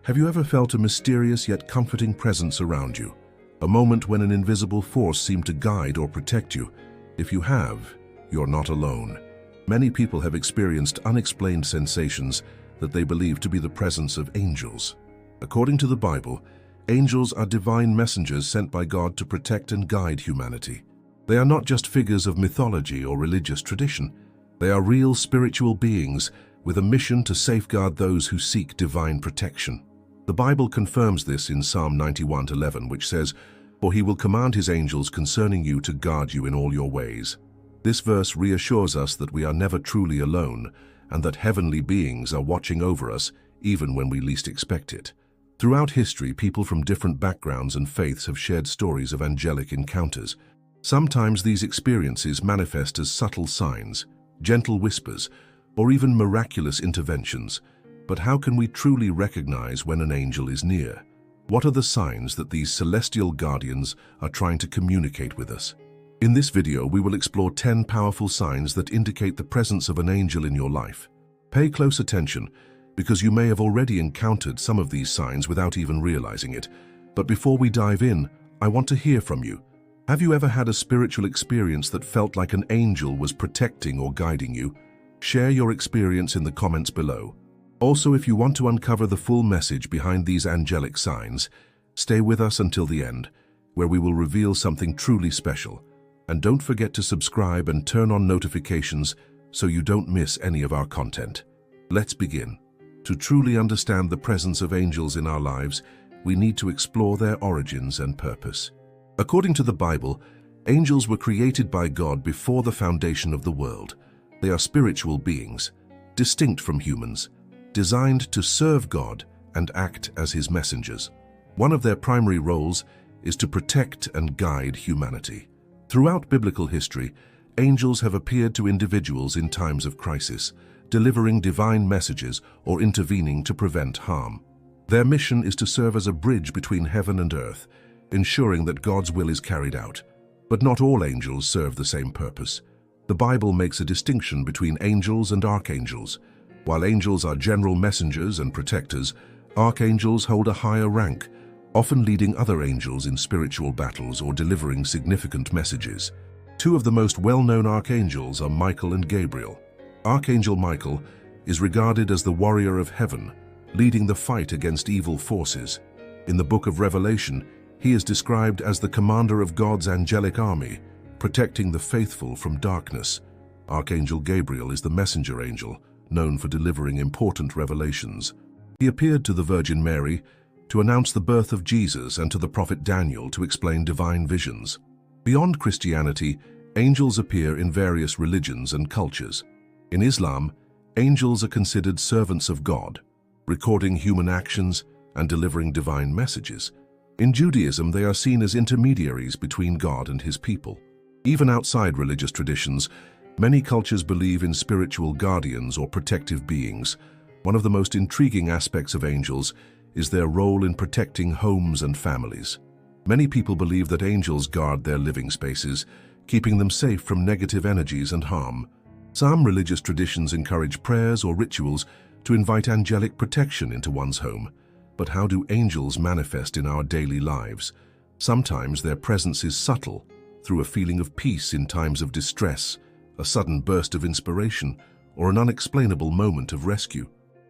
Have you ever felt a mysterious yet comforting presence around you? A moment when an invisible force seemed to guide or protect you? If you have, you're not alone. Many people have experienced unexplained sensations that they believe to be the presence of angels. According to the Bible, angels are divine messengers sent by God to protect and guide humanity. They are not just figures of mythology or religious tradition. They are real spiritual beings with a mission to safeguard those who seek divine protection. The Bible confirms this in Psalm 91:11, which says, "For he will command his angels concerning you to guard you in all your ways." This verse reassures us that we are never truly alone and that heavenly beings are watching over us even when we least expect it. Throughout history, people from different backgrounds and faiths have shared stories of angelic encounters. Sometimes these experiences manifest as subtle signs, gentle whispers, or even miraculous interventions. But how can we truly recognize when an angel is near? What are the signs that these celestial guardians are trying to communicate with us? In this video, we will explore 10 powerful signs that indicate the presence of an angel in your life. Pay close attention, because you may have already encountered some of these signs without even realizing it. But before we dive in, I want to hear from you. Have you ever had a spiritual experience that felt like an angel was protecting or guiding you? Share your experience in the comments below. Also, if you want to uncover the full message behind these angelic signs, stay with us until the end, where we will reveal something truly special. And don't forget to subscribe and turn on notifications so you don't miss any of our content. Let's begin. To truly understand the presence of angels in our lives, we need to explore their origins and purpose. According to the Bible, angels were created by God before the foundation of the world. They are spiritual beings, distinct from humans, designed to serve God and act as his messengers. One of their primary roles is to protect and guide humanity. Throughout biblical history, angels have appeared to individuals in times of crisis, delivering divine messages or intervening to prevent harm. Their mission is to serve as a bridge between heaven and earth, ensuring that God's will is carried out. But not all angels serve the same purpose. The Bible makes a distinction between angels and archangels. While angels are general messengers and protectors, archangels hold a higher rank, often leading other angels in spiritual battles or delivering significant messages. Two of the most well-known archangels are Michael and Gabriel. Archangel Michael is regarded as the warrior of heaven, leading the fight against evil forces. In the book of Revelation, he is described as the commander of God's angelic army, protecting the faithful from darkness. Archangel Gabriel is the messenger angel, known for delivering important revelations. He appeared to the Virgin Mary to announce the birth of Jesus and to the prophet Daniel to explain divine visions. Beyond Christianity, angels appear in various religions and cultures. In Islam, angels are considered servants of God, recording human actions and delivering divine messages. In Judaism, they are seen as intermediaries between God and his people. Even outside religious traditions, many cultures believe in spiritual guardians or protective beings. One of the most intriguing aspects of angels is their role in protecting homes and families. Many people believe that angels guard their living spaces, keeping them safe from negative energies and harm. Some religious traditions encourage prayers or rituals to invite angelic protection into one's home. But how do angels manifest in our daily lives? Sometimes their presence is subtle, through a feeling of peace in times of distress, a sudden burst of inspiration, or an unexplainable moment of rescue.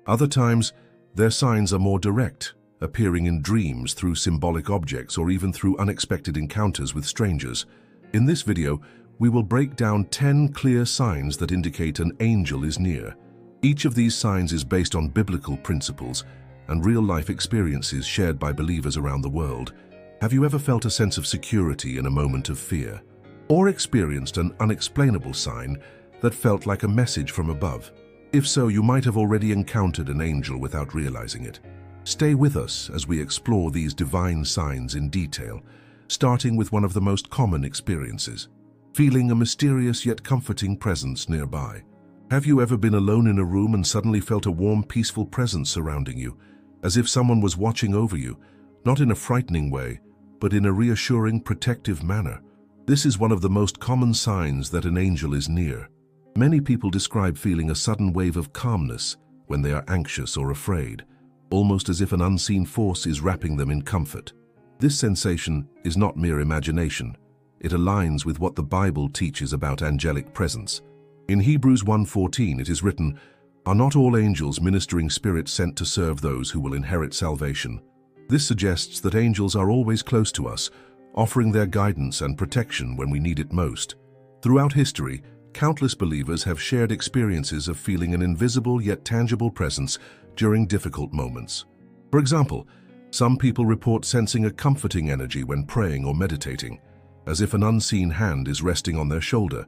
Other times, their signs are more direct, appearing in dreams, through symbolic objects, or even through unexpected encounters with strangers. In this video, we will break down 10 clear signs that indicate an angel is near. Each of these signs is based on biblical principles and real-life experiences shared by believers around the world. Have you ever felt a sense of security in a moment of fear? Or experienced an unexplainable sign that felt like a message from above? If so, you might have already encountered an angel without realizing it. Stay with us as we explore these divine signs in detail, starting with one of the most common experiences, feeling a mysterious yet comforting presence nearby. Have you ever been alone in a room and suddenly felt a warm, peaceful presence surrounding you, as if someone was watching over you, not in a frightening way, but in a reassuring, protective manner? This is one of the most common signs that an angel is near. Many people describe feeling a sudden wave of calmness when they are anxious or afraid, almost as if an unseen force is wrapping them in comfort. This sensation is not mere imagination. It aligns with what the Bible teaches about angelic presence. In Hebrews 1:14 it is written, "Are not all angels ministering spirits sent to serve those who will inherit salvation?" This suggests that angels are always close to us, offering their guidance and protection when we need it most. Throughout history, countless believers have shared experiences of feeling an invisible yet tangible presence during difficult moments. For example, some people report sensing a comforting energy when praying or meditating, as if an unseen hand is resting on their shoulder.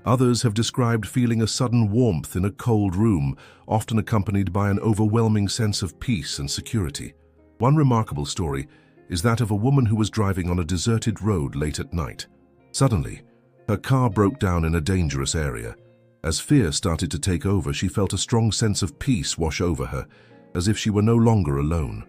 Others have described feeling a sudden warmth in a cold room, often accompanied by an overwhelming sense of peace and security. One remarkable story is that of a woman who was driving on a deserted road late at night. Suddenly, her car broke down in a dangerous area. As fear started to take over, she felt a strong sense of peace wash over her, as if she were no longer alone.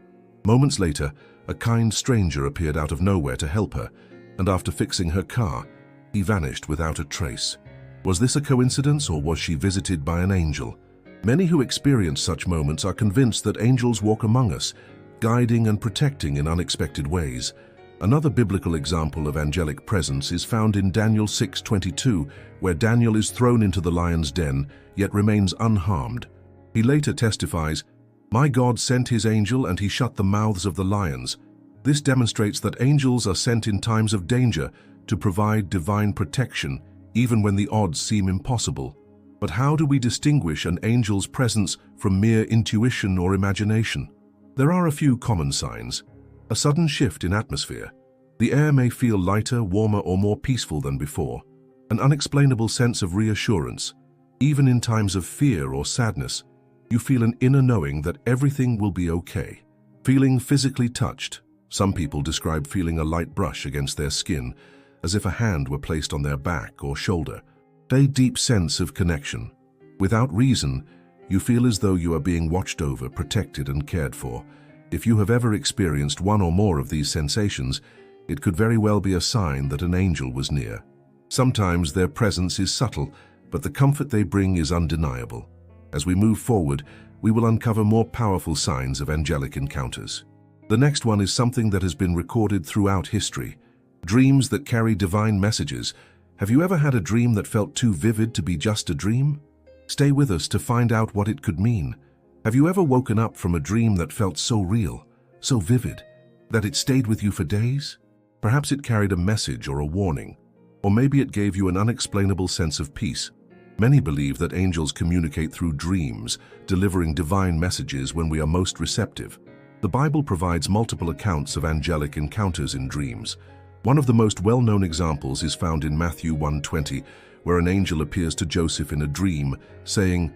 Moments later, a kind stranger appeared out of nowhere to help her, and after fixing her car, he vanished without a trace. Was this a coincidence, or was she visited by an angel? Many who experience such moments are convinced that angels walk among us, guiding and protecting in unexpected ways. Another biblical example of angelic presence is found in Daniel 6:22, where Daniel is thrown into the lion's den, yet remains unharmed. He later testifies, "My God sent his angel and he shut the mouths of the lions." This demonstrates that angels are sent in times of danger to provide divine protection, even when the odds seem impossible. But how do we distinguish an angel's presence from mere intuition or imagination? There are a few common signs. A sudden shift in atmosphere. The air may feel lighter, warmer, or more peaceful than before. An unexplainable sense of reassurance. Even in times of fear or sadness, you feel an inner knowing that everything will be okay. Feeling physically touched. Some people describe feeling a light brush against their skin, as if a hand were placed on their back or shoulder. A deep sense of connection. Without reason, you feel as though you are being watched over, protected, and cared for. If you have ever experienced one or more of these sensations, it could very well be a sign that an angel was near. Sometimes their presence is subtle, but the comfort they bring is undeniable. As we move forward, we will uncover more powerful signs of angelic encounters. The next one is something that has been recorded throughout history. Dreams that carry divine messages. Have you ever had a dream that felt too vivid to be just a dream? Stay with us to find out what it could mean. Have you ever woken up from a dream that felt so real, so vivid, that it stayed with you for days? Perhaps it carried a message or a warning, or maybe it gave you an unexplainable sense of peace. Many believe that angels communicate through dreams, delivering divine messages when we are most receptive. The Bible provides multiple accounts of angelic encounters in dreams. One of the most well-known examples is found in Matthew 1:20, where an angel appears to Joseph in a dream, saying,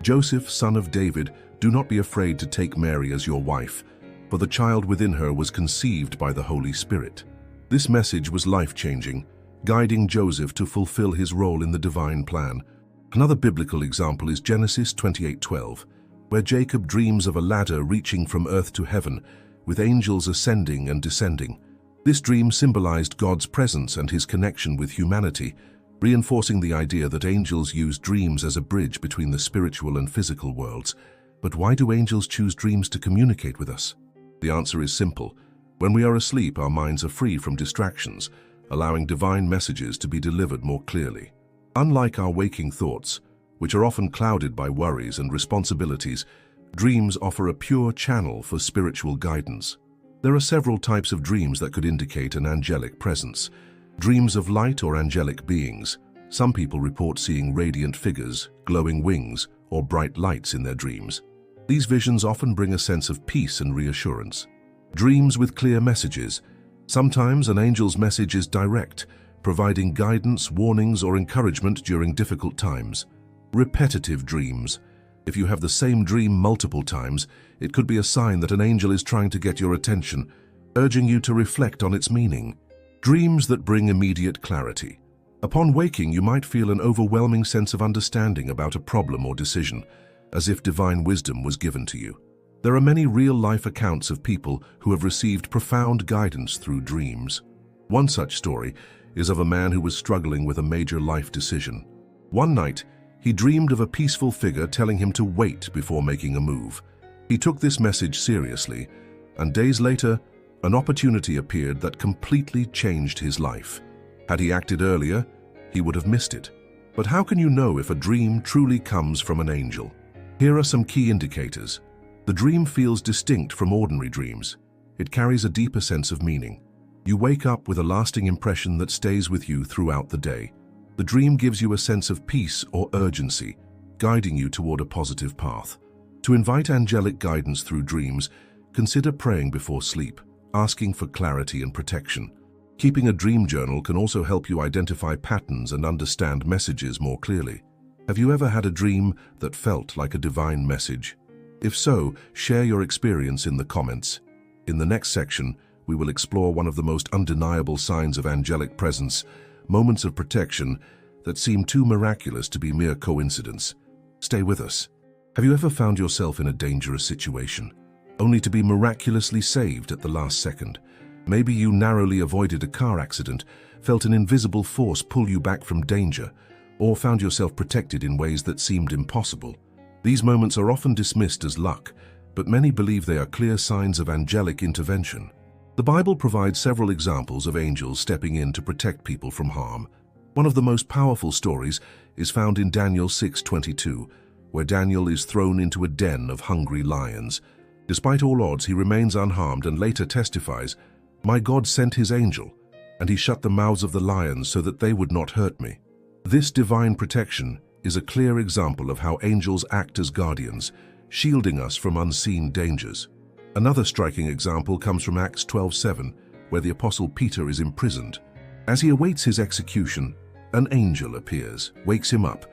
"Joseph, son of David, do not be afraid to take Mary as your wife, for the child within her was conceived by the Holy Spirit." This message was life-changing, guiding Joseph to fulfill his role in the divine plan. Another biblical example is Genesis 28:12, where Jacob dreams of a ladder reaching from earth to heaven, with angels ascending and descending. This dream symbolized God's presence and his connection with humanity, reinforcing the idea that angels use dreams as a bridge between the spiritual and physical worlds. But why do angels choose dreams to communicate with us? The answer is simple. When we are asleep, our minds are free from distractions, allowing divine messages to be delivered more clearly. Unlike our waking thoughts, which are often clouded by worries and responsibilities, dreams offer a pure channel for spiritual guidance. There are several types of dreams that could indicate an angelic presence. Dreams of light or angelic beings. Some people report seeing radiant figures, glowing wings, or bright lights in their dreams. These visions often bring a sense of peace and reassurance. Dreams with clear messages. Sometimes an angel's message is direct, providing guidance, warnings, or encouragement during difficult times. Repetitive dreams. If you have the same dream multiple times, it could be a sign that an angel is trying to get your attention, urging you to reflect on its meaning. Dreams that bring immediate clarity. Upon waking, you might feel an overwhelming sense of understanding about a problem or decision, as if divine wisdom was given to you. There are many real-life accounts of people who have received profound guidance through dreams. One such story is of a man who was struggling with a major life decision. One night, he dreamed of a peaceful figure telling him to wait before making a move. He took this message seriously, and days later, an opportunity appeared that completely changed his life. Had he acted earlier, he would have missed it. But how can you know if a dream truly comes from an angel? Here are some key indicators. The dream feels distinct from ordinary dreams. It carries a deeper sense of meaning. You wake up with a lasting impression that stays with you throughout the day. The dream gives you a sense of peace or urgency, guiding you toward a positive path. To invite angelic guidance through dreams, consider praying before sleep, asking for clarity and protection. Keeping a dream journal can also help you identify patterns and understand messages more clearly. Have you ever had a dream that felt like a divine message? If so, share your experience in the comments. In the next section, we will explore one of the most undeniable signs of angelic presence, moments of protection that seem too miraculous to be mere coincidence. Stay with us. Have you ever found yourself in a dangerous situation, only to be miraculously saved at the last second? Maybe you narrowly avoided a car accident, felt an invisible force pull you back from danger, or found yourself protected in ways that seemed impossible. These moments are often dismissed as luck, but many believe they are clear signs of angelic intervention. The Bible provides several examples of angels stepping in to protect people from harm. One of the most powerful stories is found in Daniel 6:22, where Daniel is thrown into a den of hungry lions. Despite all odds, he remains unharmed and later testifies, "My God sent his angel, and he shut the mouths of the lions so that they would not hurt me." This divine protection is a clear example of how angels act as guardians, shielding us from unseen dangers. Another striking example comes from Acts 12:7, where the Apostle Peter is imprisoned. As he awaits his execution, an angel appears, wakes him up,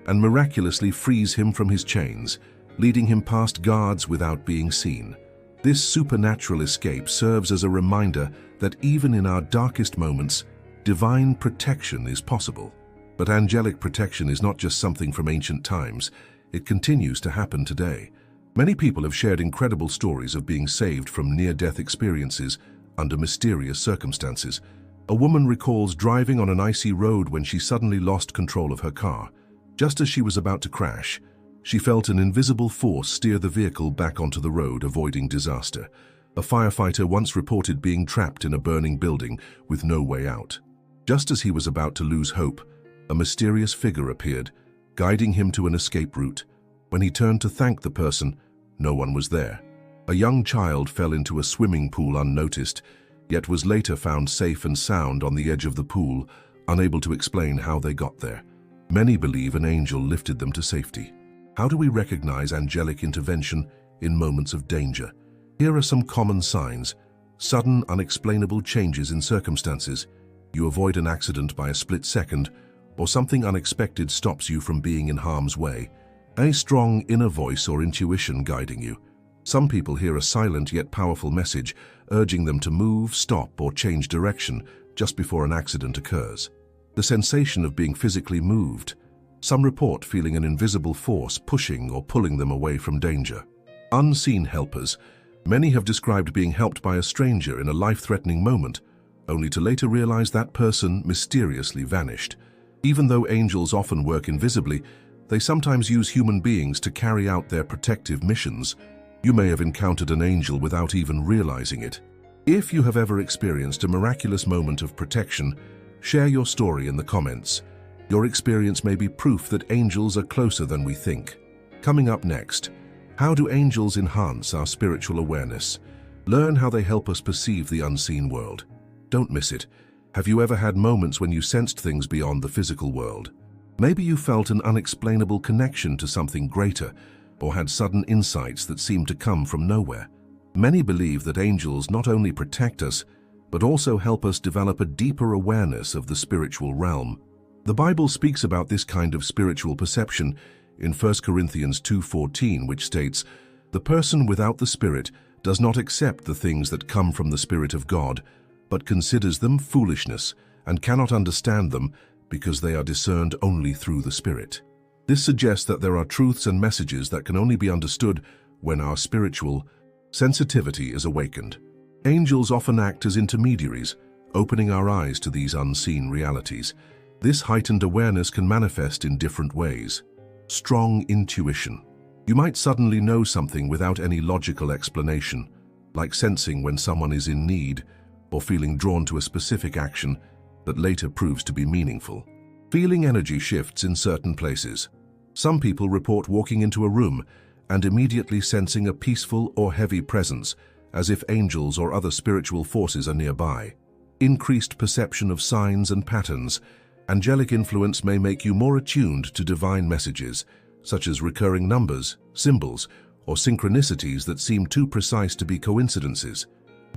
and miraculously frees him from his chains, leading him past guards without being seen. This supernatural escape serves as a reminder that even in our darkest moments, divine protection is possible. But angelic protection is not just something from ancient times. It continues to happen today. Many people have shared incredible stories of being saved from near-death experiences under mysterious circumstances. A woman recalls driving on an icy road when she suddenly lost control of her car. Just as she was about to crash, she felt an invisible force steer the vehicle back onto the road, avoiding disaster. A firefighter once reported being trapped in a burning building with no way out. Just as he was about to lose hope, a mysterious figure appeared, guiding him to an escape route. When he turned to thank the person, no one was there. A young child fell into a swimming pool unnoticed, yet was later found safe and sound on the edge of the pool, unable to explain how they got there. Many believe an angel lifted them to safety. How do we recognize angelic intervention in moments of danger? Here are some common signs. Sudden, unexplainable changes in circumstances. You avoid an accident by a split second, or something unexpected stops you from being in harm's way. A strong inner voice or intuition guiding you. Some people hear a silent yet powerful message, urging them to move, stop, or change direction just before an accident occurs. The sensation of being physically moved. Some report feeling an invisible force pushing or pulling them away from danger. Unseen helpers. Many have described being helped by a stranger in a life-threatening moment, only to later realize that person mysteriously vanished. Even though angels often work invisibly, they sometimes use human beings to carry out their protective missions. You may have encountered an angel without even realizing it. If you have ever experienced a miraculous moment of protection, share your story in the comments. Your experience may be proof that angels are closer than we think. Coming up next, how do angels enhance our spiritual awareness? Learn how they help us perceive the unseen world. Don't miss it. Have you ever had moments when you sensed things beyond the physical world? Maybe you felt an unexplainable connection to something greater, or had sudden insights that seemed to come from nowhere. Many believe that angels not only protect us, but also help us develop a deeper awareness of the spiritual realm. The Bible speaks about this kind of spiritual perception in 1 Corinthians 2:14, which states, "The person without the Spirit does not accept the things that come from the Spirit of God, but considers them foolishness and cannot understand them because they are discerned only through the Spirit." This suggests that there are truths and messages that can only be understood when our spiritual sensitivity is awakened. Angels often act as intermediaries, opening our eyes to these unseen realities. This heightened awareness can manifest in different ways. Strong intuition. You might suddenly know something without any logical explanation, like sensing when someone is in need or feeling drawn to a specific action that later proves to be meaningful. Feeling energy shifts in certain places. Some people report walking into a room and immediately sensing a peaceful or heavy presence, as if angels or other spiritual forces are nearby. Increased perception of signs and patterns. Angelic influence may make you more attuned to divine messages, such as recurring numbers, symbols, or synchronicities that seem too precise to be coincidences.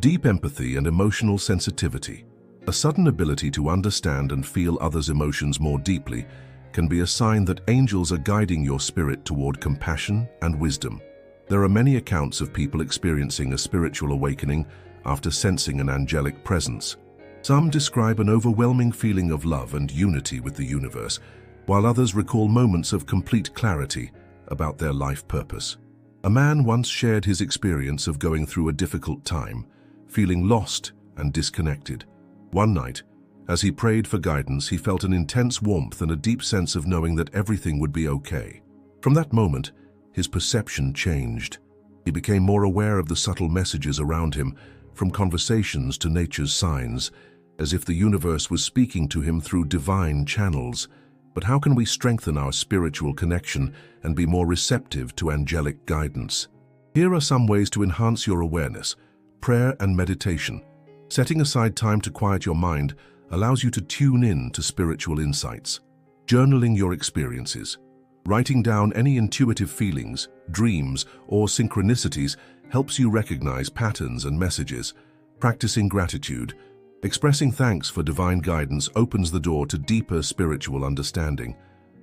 Deep empathy and emotional sensitivity. A sudden ability to understand and feel others' emotions more deeply can be a sign that angels are guiding your spirit toward compassion and wisdom. There are many accounts of people experiencing a spiritual awakening after sensing an angelic presence. Some describe an overwhelming feeling of love and unity with the universe, while others recall moments of complete clarity about their life purpose. A man once shared his experience of going through a difficult time, feeling lost and disconnected. One night, as he prayed for guidance, he felt an intense warmth and a deep sense of knowing that everything would be okay. From that moment, his perception changed. He became more aware of the subtle messages around him, from conversations to nature's signs, as if the universe was speaking to him through divine channels. But how can we strengthen our spiritual connection and be more receptive to angelic guidance? Here are some ways to enhance your awareness. Prayer and meditation. Setting aside time to quiet your mind allows you to tune in to spiritual insights. Journaling your experiences. Writing down any intuitive feelings, dreams, or synchronicities helps you recognize patterns and messages. Practicing gratitude. Expressing thanks for divine guidance opens the door to deeper spiritual understanding.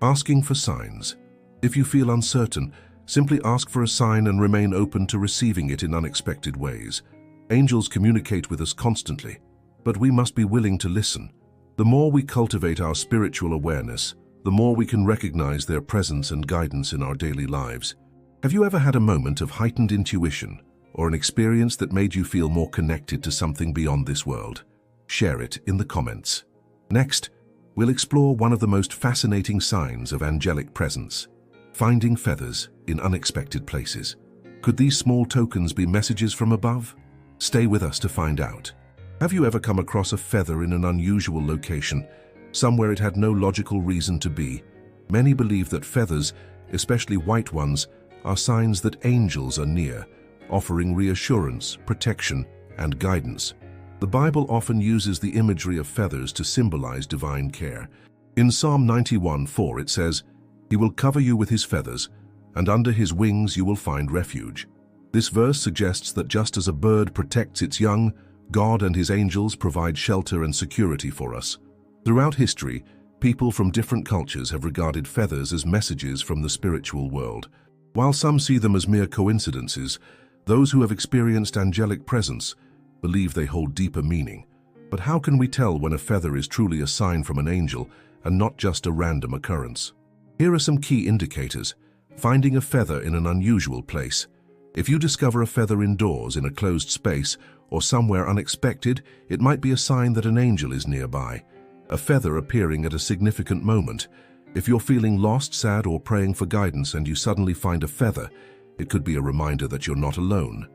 Asking for signs. If you feel uncertain, simply ask for a sign and remain open to receiving it in unexpected ways. Angels communicate with us constantly, but we must be willing to listen. The more we cultivate our spiritual awareness, the more we can recognize their presence and guidance in our daily lives. Have you ever had a moment of heightened intuition or an experience that made you feel more connected to something beyond this world? Share it in the comments. Next, we'll explore one of the most fascinating signs of angelic presence: finding feathers in unexpected places. Could these small tokens be messages from above? Stay with us to find out. Have you ever come across a feather in an unusual location, somewhere it had no logical reason to be? Many believe that feathers, especially white ones, are signs that angels are near, offering reassurance, protection, and guidance. The Bible often uses the imagery of feathers to symbolize divine care. In Psalm 91:4 it says, "He will cover you with his feathers, and under his wings you will find refuge." This verse suggests that just as a bird protects its young, God and his angels provide shelter and security for us. Throughout history, people from different cultures have regarded feathers as messages from the spiritual world. While some see them as mere coincidences, those who have experienced angelic presence believe they hold deeper meaning. But how can we tell when a feather is truly a sign from an angel and not just a random occurrence? Here are some key indicators. Finding a feather in an unusual place. If you discover a feather indoors in a closed space or somewhere unexpected, it might be a sign that an angel is nearby. A feather appearing at a significant moment. If you're feeling lost, sad, or praying for guidance and you suddenly find a feather, it could be a reminder that you're not alone.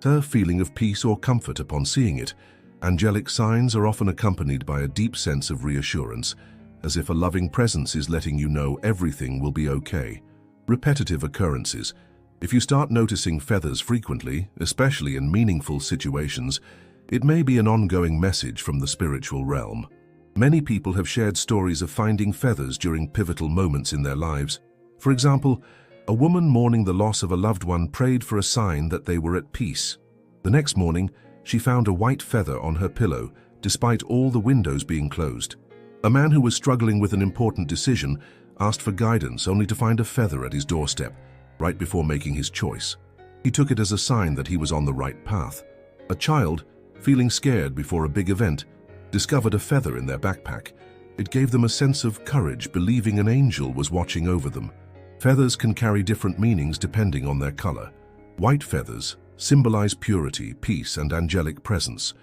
A feeling of peace or comfort upon seeing it. Angelic signs are often accompanied by a deep sense of reassurance, as if a loving presence is letting you know everything will be okay. Repetitive occurrences. If you start noticing feathers frequently, especially in meaningful situations, it may be an ongoing message from the spiritual realm. Many people have shared stories of finding feathers during pivotal moments in their lives. For example, a woman mourning the loss of a loved one prayed for a sign that they were at peace. The next morning, she found a white feather on her pillow, despite all the windows being closed. A man who was struggling with an important decision asked for guidance only to find a feather at his doorstep, right before making his choice. He took it as a sign that he was on the right path. A child, feeling scared before a big event, discovered a feather in their backpack. It gave them a sense of courage, believing an angel was watching over them. Feathers can carry different meanings depending on their color. White feathers symbolize purity, peace, and angelic presence.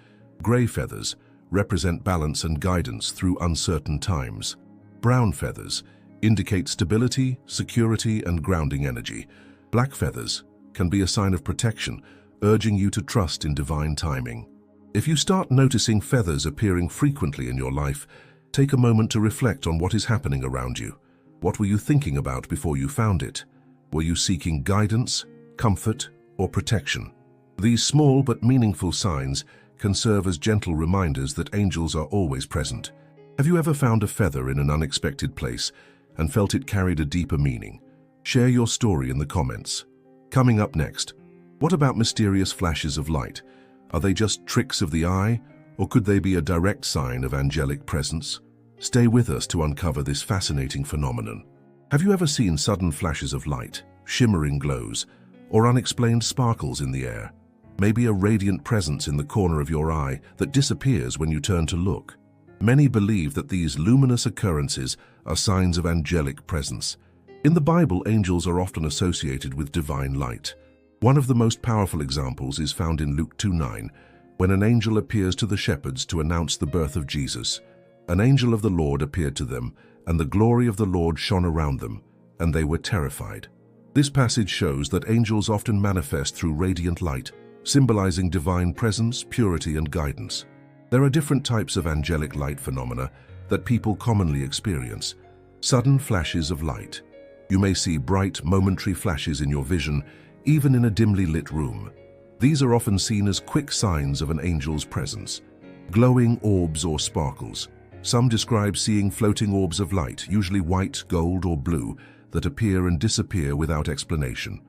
Gray feathers represent balance and guidance through uncertain times. Brown feathers indicate stability, security, and grounding energy. Black feathers can be a sign of protection, urging you to trust in divine timing. If you start noticing feathers appearing frequently in your life, take a moment to reflect on what is happening around you. What were you thinking about before you found it? Were you seeking guidance, comfort, or protection? These small but meaningful signs can serve as gentle reminders that angels are always present. Have you ever found a feather in an unexpected place and felt it carried a deeper meaning? Share your story in the comments. Coming up next, what about mysterious flashes of light? Are they just tricks of the eye, or could they be a direct sign of angelic presence? Stay with us to uncover this fascinating phenomenon. Have you ever seen sudden flashes of light, shimmering glows, or unexplained sparkles in the air? Maybe a radiant presence in the corner of your eye that disappears when you turn to look. Many believe that these luminous occurrences are signs of angelic presence. In the Bible, angels are often associated with divine light. One of the most powerful examples is found in Luke 2:9, when an angel appears to the shepherds to announce the birth of Jesus. An angel of the Lord appeared to them, and the glory of the Lord shone around them, and they were terrified. This passage shows that angels often manifest through radiant light, symbolizing divine presence, purity, and guidance. There are different types of angelic light phenomena that people commonly experience. Sudden flashes of light. You may see bright, momentary flashes in your vision, even in a dimly lit room. These are often seen as quick signs of an angel's presence. Glowing orbs or sparkles. Some describe seeing floating orbs of light, usually white, gold, or blue, that appear and disappear without explanation.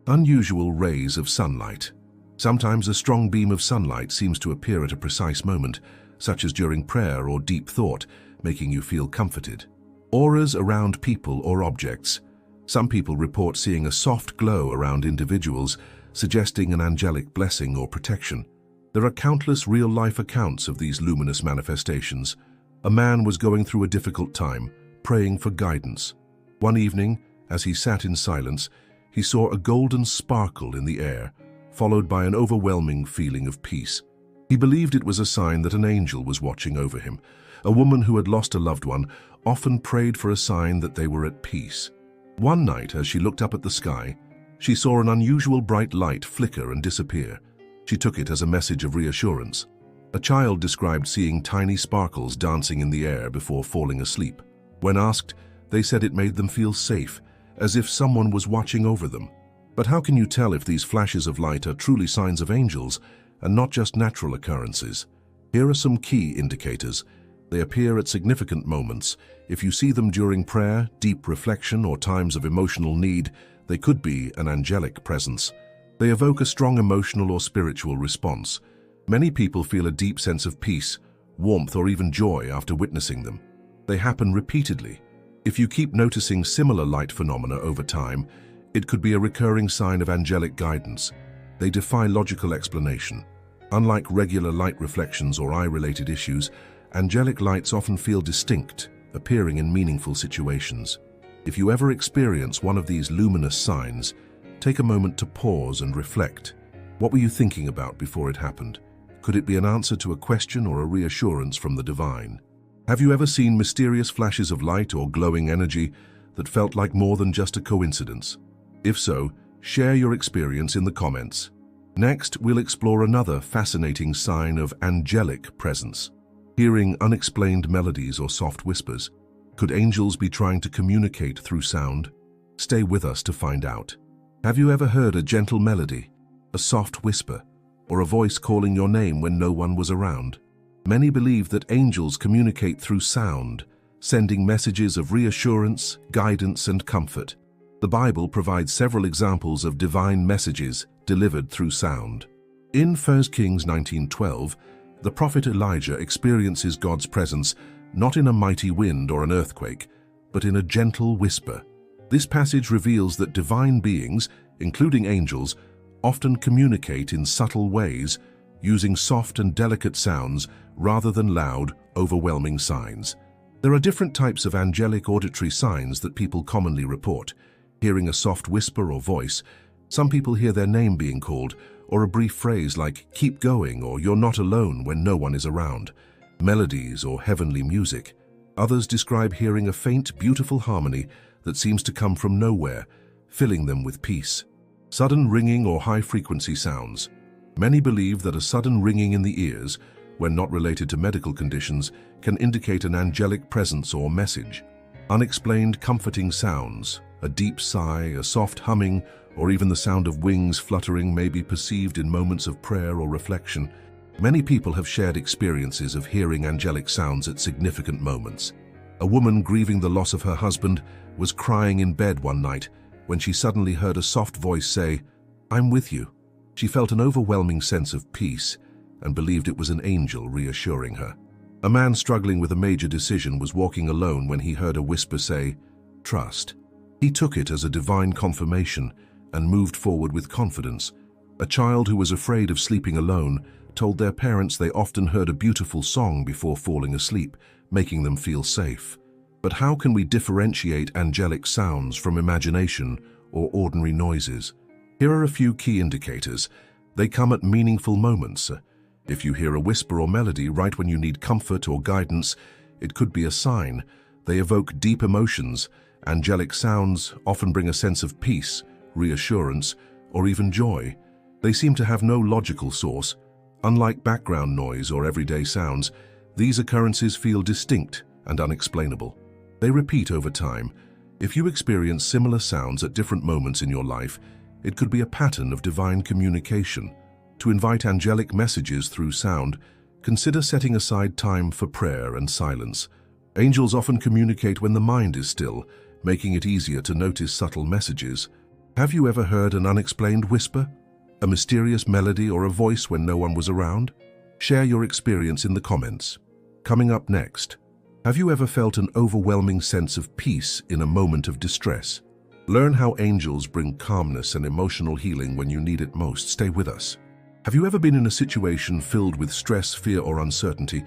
Unusual rays of sunlight. Sometimes a strong beam of sunlight seems to appear at a precise moment, such as during prayer or deep thought, making you feel comforted. Auras around people or objects. Some people report seeing a soft glow around individuals, suggesting an angelic blessing or protection. There are countless real-life accounts of these luminous manifestations. A man was going through a difficult time, praying for guidance. One evening, as he sat in silence, he saw a golden sparkle in the air, followed by an overwhelming feeling of peace. He believed it was a sign that an angel was watching over him. A woman who had lost a loved one often prayed for a sign that they were at peace. One night, as she looked up at the sky, she saw an unusual bright light flicker and disappear. She took it as a message of reassurance. A child described seeing tiny sparkles dancing in the air before falling asleep. When asked, they said it made them feel safe, as if someone was watching over them. But how can you tell if these flashes of light are truly signs of angels and not just natural occurrences? Here are some key indicators. They appear at significant moments. If you see them during prayer, deep reflection, or times of emotional need, they could be an angelic presence. They evoke a strong emotional or spiritual response. Many people feel a deep sense of peace, warmth, or even joy after witnessing them. They happen repeatedly. If you keep noticing similar light phenomena over time, it could be a recurring sign of angelic guidance. They defy logical explanation. Unlike regular light reflections or eye-related issues, angelic lights often feel distinct, appearing in meaningful situations. If you ever experience one of these luminous signs, take a moment to pause and reflect. What were you thinking about before it happened? Could it be an answer to a question or a reassurance from the divine? Have you ever seen mysterious flashes of light or glowing energy that felt like more than just a coincidence? If so, share your experience in the comments. Next, we'll explore another fascinating sign of angelic presence. Hearing unexplained melodies or soft whispers. Could angels be trying to communicate through sound? Stay with us to find out. Have you ever heard a gentle melody, a soft whisper, or a voice calling your name when no one was around? Many believe that angels communicate through sound, sending messages of reassurance, guidance, and comfort. The Bible provides several examples of divine messages delivered through sound. In 1 Kings 19:12, the prophet Elijah experiences God's presence not in a mighty wind or an earthquake, but in a gentle whisper. This passage reveals that divine beings, including angels, often communicate in subtle ways, using soft and delicate sounds rather than loud, overwhelming signs. There are different types of angelic auditory signs that people commonly report. Hearing a soft whisper or voice, some people hear their name being called, or a brief phrase like "keep going" or "you're not alone" when no one is around. Melodies or heavenly music. Others describe hearing a faint, beautiful harmony that seems to come from nowhere, filling them with peace. Sudden ringing or high-frequency sounds. Many believe that a sudden ringing in the ears, when not related to medical conditions, can indicate an angelic presence or message. Unexplained comforting sounds, a deep sigh, a soft humming, or even the sound of wings fluttering may be perceived in moments of prayer or reflection. Many people have shared experiences of hearing angelic sounds at significant moments. A woman grieving the loss of her husband was crying in bed one night when she suddenly heard a soft voice say, "I'm with you." She felt an overwhelming sense of peace and believed it was an angel reassuring her. A man struggling with a major decision was walking alone when he heard a whisper say, "Trust." He took it as a divine confirmation and moved forward with confidence. A child who was afraid of sleeping alone told their parents they often heard a beautiful song before falling asleep, making them feel safe. But how can we differentiate angelic sounds from imagination or ordinary noises? Here are a few key indicators. They come at meaningful moments. If you hear a whisper or melody right when you need comfort or guidance, it could be a sign. They evoke deep emotions. Angelic sounds often bring a sense of peace, reassurance, or even joy. They seem to have no logical source. Unlike background noise or everyday sounds, these occurrences feel distinct and unexplainable. They repeat over time. If you experience similar sounds at different moments in your life, it could be a pattern of divine communication. To invite angelic messages through sound, consider setting aside time for prayer and silence. Angels often communicate when the mind is still, making it easier to notice subtle messages. Have you ever heard an unexplained whisper? A mysterious melody or a voice when no one was around? Share your experience in the comments. Coming up next, have you ever felt an overwhelming sense of peace in a moment of distress? Learn how angels bring calmness and emotional healing when you need it most. Stay with us. Have you ever been in a situation filled with stress, fear, or uncertainty,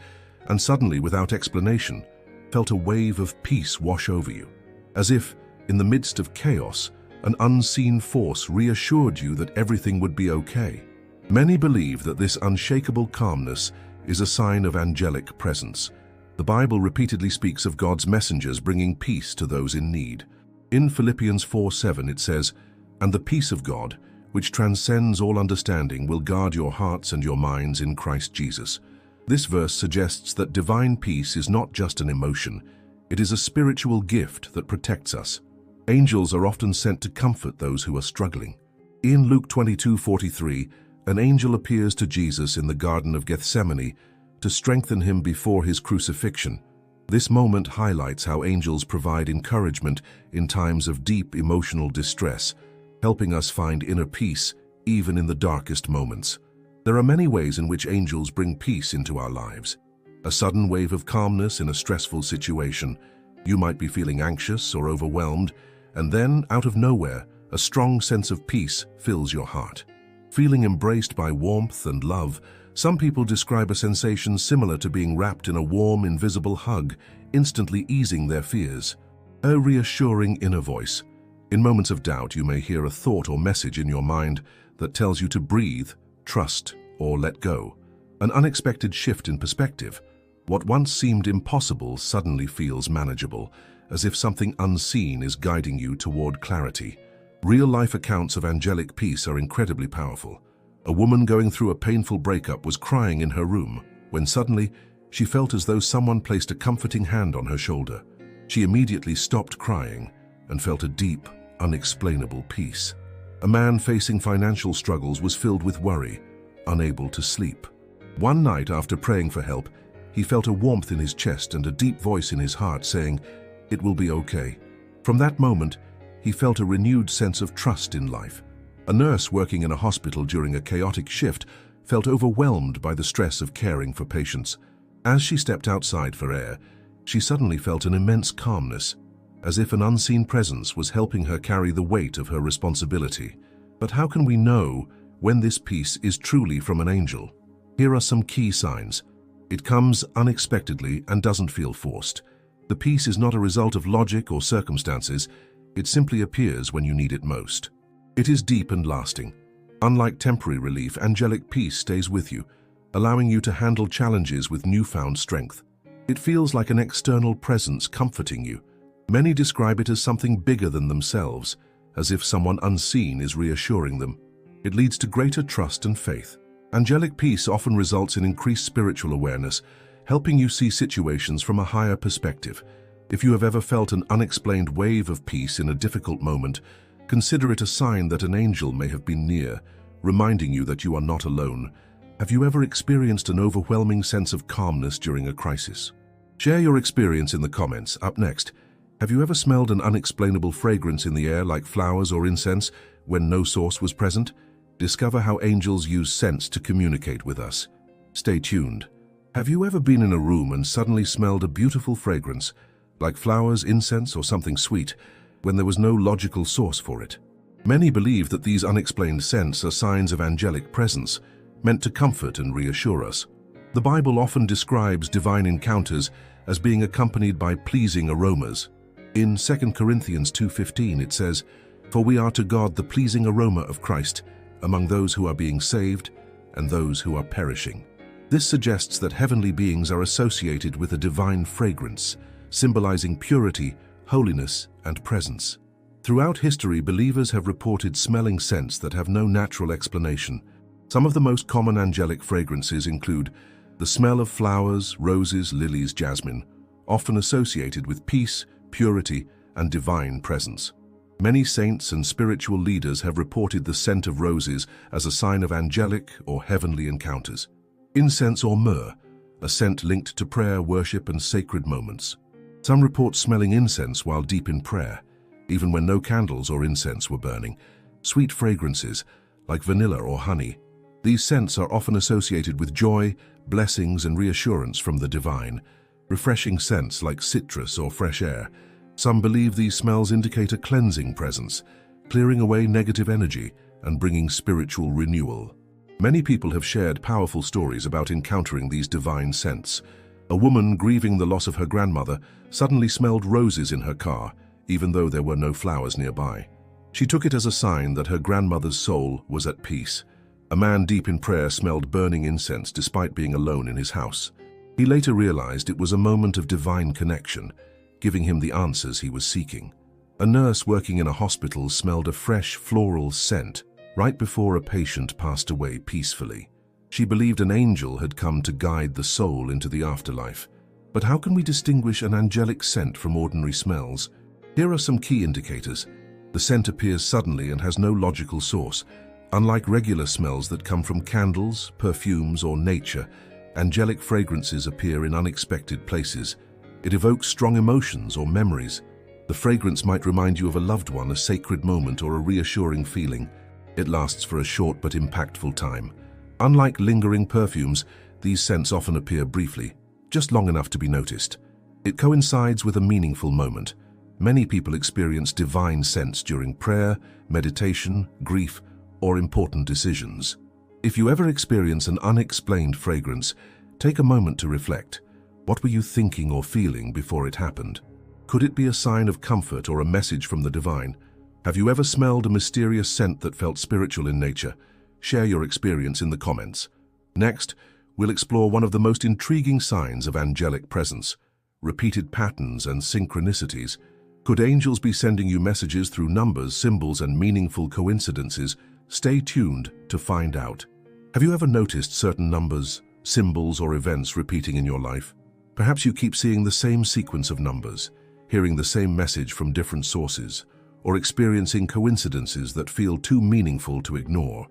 and suddenly, without explanation, felt a wave of peace wash over you? As if, in the midst of chaos, an unseen force reassured you that everything would be okay. Many believe that this unshakable calmness is a sign of angelic presence. The Bible repeatedly speaks of God's messengers bringing peace to those in need. In Philippians 4:7 it says, "And the peace of God, which transcends all understanding, will guard your hearts and your minds in Christ Jesus." This verse suggests that divine peace is not just an emotion, it is a spiritual gift that protects us. Angels are often sent to comfort those who are struggling. In Luke 22:43, an angel appears to Jesus in the Garden of Gethsemane to strengthen him before his crucifixion. This moment highlights how angels provide encouragement in times of deep emotional distress, helping us find inner peace even in the darkest moments. There are many ways in which angels bring peace into our lives. A sudden wave of calmness in a stressful situation. You might be feeling anxious or overwhelmed, and then, out of nowhere, a strong sense of peace fills your heart. Feeling embraced by warmth and love, some people describe a sensation similar to being wrapped in a warm, invisible hug, instantly easing their fears. A reassuring inner voice. In moments of doubt, you may hear a thought or message in your mind that tells you to breathe, trust, or let go. An unexpected shift in perspective. What once seemed impossible suddenly feels manageable, as if something unseen is guiding you toward clarity. Real-life accounts of angelic peace are incredibly powerful. A woman going through a painful breakup was crying in her room when suddenly she felt as though someone placed a comforting hand on her shoulder. She immediately stopped crying and felt a deep, unexplainable peace. A man facing financial struggles was filled with worry, unable to sleep. One night after praying for help, he felt a warmth in his chest and a deep voice in his heart saying, "It will be okay." From that moment, he felt a renewed sense of trust in life. A nurse working in a hospital during a chaotic shift felt overwhelmed by the stress of caring for patients. As she stepped outside for air, she suddenly felt an immense calmness, as if an unseen presence was helping her carry the weight of her responsibility. But how can we know when this peace is truly from an angel? Here are some key signs. It comes unexpectedly and doesn't feel forced. The peace is not a result of logic or circumstances, it simply appears when you need it most. It is deep and lasting. Unlike temporary relief, angelic peace stays with you, allowing you to handle challenges with newfound strength. It feels like an external presence comforting you. Many describe it as something bigger than themselves, as if someone unseen is reassuring them. It leads to greater trust and faith. Angelic peace often results in increased spiritual awareness, helping you see situations from a higher perspective. If you have ever felt an unexplained wave of peace in a difficult moment, consider it a sign that an angel may have been near, reminding you that you are not alone. Have you ever experienced an overwhelming sense of calmness during a crisis? Share your experience in the comments. Up next, have you ever smelled an unexplainable fragrance in the air like flowers or incense when no source was present? Discover how angels use scents to communicate with us. Stay tuned. Have you ever been in a room and suddenly smelled a beautiful fragrance, like flowers, incense, or something sweet, when there was no logical source for it? Many believe that these unexplained scents are signs of angelic presence, meant to comfort and reassure us. The Bible often describes divine encounters as being accompanied by pleasing aromas. In 2 Corinthians 2:15 it says, "For we are to God the pleasing aroma of Christ, among those who are being saved and those who are perishing." This suggests that heavenly beings are associated with a divine fragrance, symbolizing purity, holiness, and presence. Throughout history, believers have reported smelling scents that have no natural explanation. Some of the most common angelic fragrances include the smell of flowers, roses, lilies, jasmine, often associated with peace, purity, and divine presence. Many saints and spiritual leaders have reported the scent of roses as a sign of angelic or heavenly encounters. Incense or myrrh, a scent linked to prayer, worship, and sacred moments. Some report smelling incense while deep in prayer, even when no candles or incense were burning. Sweet fragrances, like vanilla or honey. These scents are often associated with joy, blessings, and reassurance from the divine. Refreshing scents like citrus or fresh air. Some believe these smells indicate a cleansing presence, clearing away negative energy and bringing spiritual renewal. Many people have shared powerful stories about encountering these divine scents. A woman grieving the loss of her grandmother suddenly smelled roses in her car, even though there were no flowers nearby. She took it as a sign that her grandmother's soul was at peace. A man deep in prayer smelled burning incense despite being alone in his house. He later realized it was a moment of divine connection, giving him the answers he was seeking. A nurse working in a hospital smelled a fresh floral scent right before a patient passed away peacefully. She believed an angel had come to guide the soul into the afterlife. But how can we distinguish an angelic scent from ordinary smells? Here are some key indicators. The scent appears suddenly and has no logical source. Unlike regular smells that come from candles, perfumes, or nature, angelic fragrances appear in unexpected places. It evokes strong emotions or memories. The fragrance might remind you of a loved one, a sacred moment, or a reassuring feeling. It lasts for a short but impactful time. Unlike lingering perfumes, these scents often appear briefly, just long enough to be noticed. It coincides with a meaningful moment. Many people experience divine scents during prayer, meditation, grief, or important decisions. If you ever experience an unexplained fragrance, take a moment to reflect. What were you thinking or feeling before it happened? Could it be a sign of comfort or a message from the divine? Have you ever smelled a mysterious scent that felt spiritual in nature? Share your experience in the comments. Next, we'll explore one of the most intriguing signs of angelic presence: repeated patterns and synchronicities. Could angels be sending you messages through numbers, symbols, and meaningful coincidences? Stay tuned to find out. Have you ever noticed certain numbers, symbols, or events repeating in your life? Perhaps you keep seeing the same sequence of numbers, hearing the same message from different sources, or experiencing coincidences that feel too meaningful to ignore.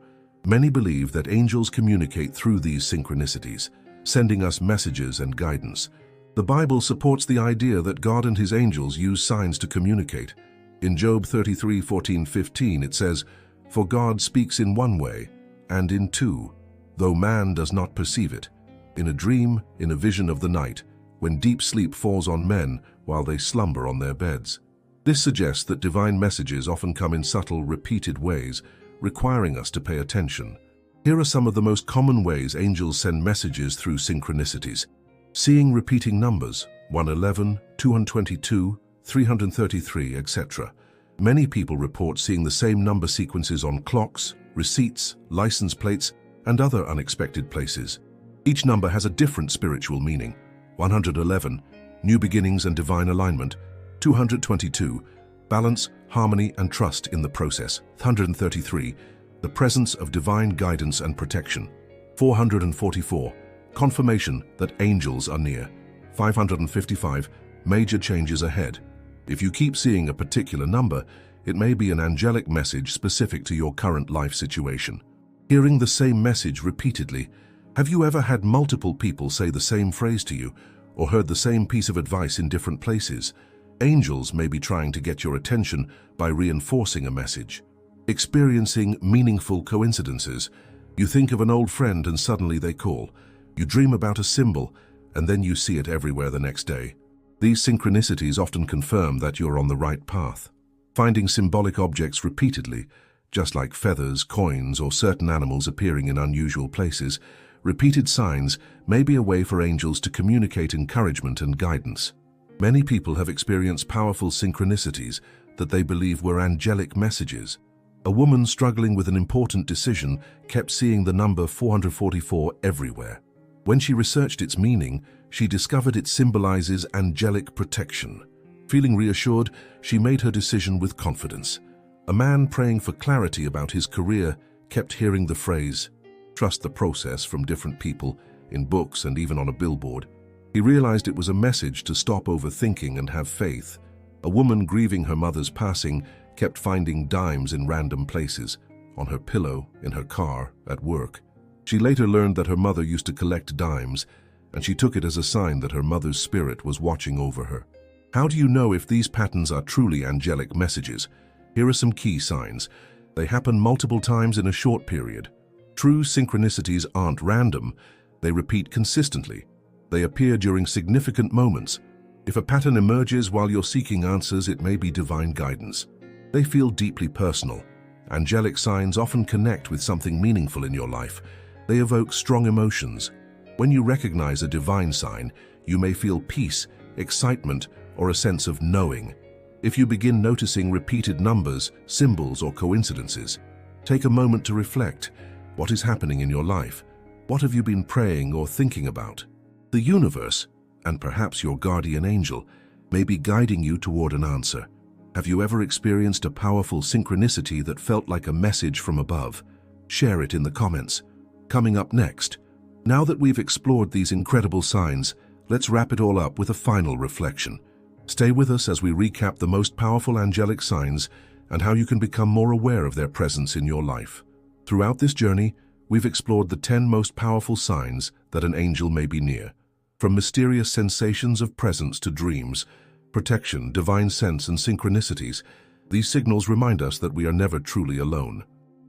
Many believe that angels communicate through these synchronicities, sending us messages and guidance. The Bible supports the idea that God and his angels use signs to communicate. In Job 33:14-15 it says, "For God speaks in one way, and in two, though man does not perceive it, in a dream, in a vision of the night, when deep sleep falls on men while they slumber on their beds." This suggests that divine messages often come in subtle, repeated ways, requiring us to pay attention. Here are some of the most common ways angels send messages through synchronicities. Seeing repeating numbers, 111, 222, 333, etc. Many people report seeing the same number sequences on clocks, receipts, license plates, and other unexpected places. Each number has a different spiritual meaning. 111, new beginnings and divine alignment. 222, balance, harmony, and trust in the process. 133. The presence of divine guidance and protection. 444. Confirmation that angels are near. 555. Major changes ahead. If you keep seeing a particular number, it may be an angelic message specific to your current life situation. Hearing the same message repeatedly. Have you ever had multiple people say the same phrase to you, or heard the same piece of advice in different places? Angels may be trying to get your attention by reinforcing a message. Experiencing meaningful coincidences. You think of an old friend and suddenly they call. You dream about a symbol, and then you see it everywhere the next day. These synchronicities often confirm that you're on the right path. Finding symbolic objects repeatedly, just like feathers, coins, or certain animals appearing in unusual places, repeated signs may be a way for angels to communicate encouragement and guidance. Many people have experienced powerful synchronicities that they believe were angelic messages. A woman struggling with an important decision kept seeing the number 444 everywhere. When she researched its meaning, she discovered it symbolizes angelic protection. Feeling reassured, she made her decision with confidence. A man praying for clarity about his career kept hearing the phrase, "Trust the process," from different people, in books and even on a billboard. He realized it was a message to stop overthinking and have faith. A woman grieving her mother's passing kept finding dimes in random places, on her pillow, in her car, at work. She later learned that her mother used to collect dimes, and she took it as a sign that her mother's spirit was watching over her. How do you know if these patterns are truly angelic messages? Here are some key signs. They happen multiple times in a short period. True synchronicities aren't random. They repeat consistently. They appear during significant moments. If a pattern emerges while you're seeking answers, it may be divine guidance. They feel deeply personal. Angelic signs often connect with something meaningful in your life. They evoke strong emotions. When you recognize a divine sign, you may feel peace, excitement, or a sense of knowing. If you begin noticing repeated numbers, symbols, or coincidences, take a moment to reflect. What is happening in your life? What have you been praying or thinking about? The universe, and perhaps your guardian angel, may be guiding you toward an answer. Have you ever experienced a powerful synchronicity that felt like a message from above? Share it in the comments. Coming up next, now that we've explored these incredible signs, let's wrap it all up with a final reflection. Stay with us as we recap the most powerful angelic signs and how you can become more aware of their presence in your life. Throughout this journey, we've explored the 10 most powerful signs that an angel may be near. From mysterious sensations of presence to dreams, protection, divine sense, and synchronicities, these signals remind us that we are never truly alone.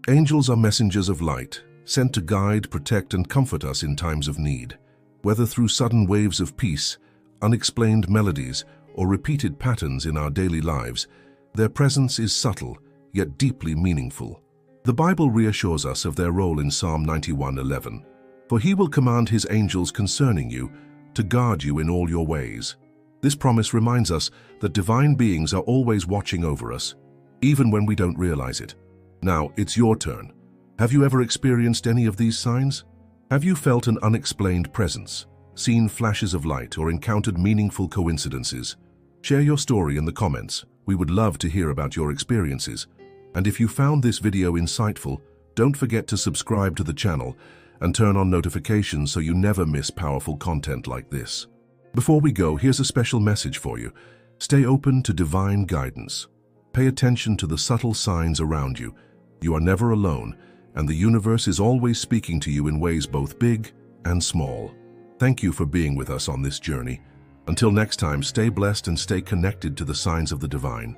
Angels are messengers of light, sent to guide, protect, and comfort us in times of need. Whether through sudden waves of peace, unexplained melodies, or repeated patterns in our daily lives, their presence is subtle, yet deeply meaningful. The Bible reassures us of their role in Psalm 91:11. For he will command his angels concerning you, to guard you in all your ways. This promise reminds us that divine beings are always watching over us, even when we don't realize it. Now, it's your turn. Have you ever experienced any of these signs? Have you felt an unexplained presence, seen flashes of light, or encountered meaningful coincidences? Share your story in the comments. We would love to hear about your experiences. And if you found this video insightful, don't forget to subscribe to the channel and turn on notifications so you never miss powerful content like this. Before we go, here's a special message for you. Stay open to divine guidance. Pay attention to the subtle signs around you. You are never alone, and the universe is always speaking to you in ways both big and small. Thank you for being with us on this journey. Until next time, stay blessed and stay connected to the signs of the divine.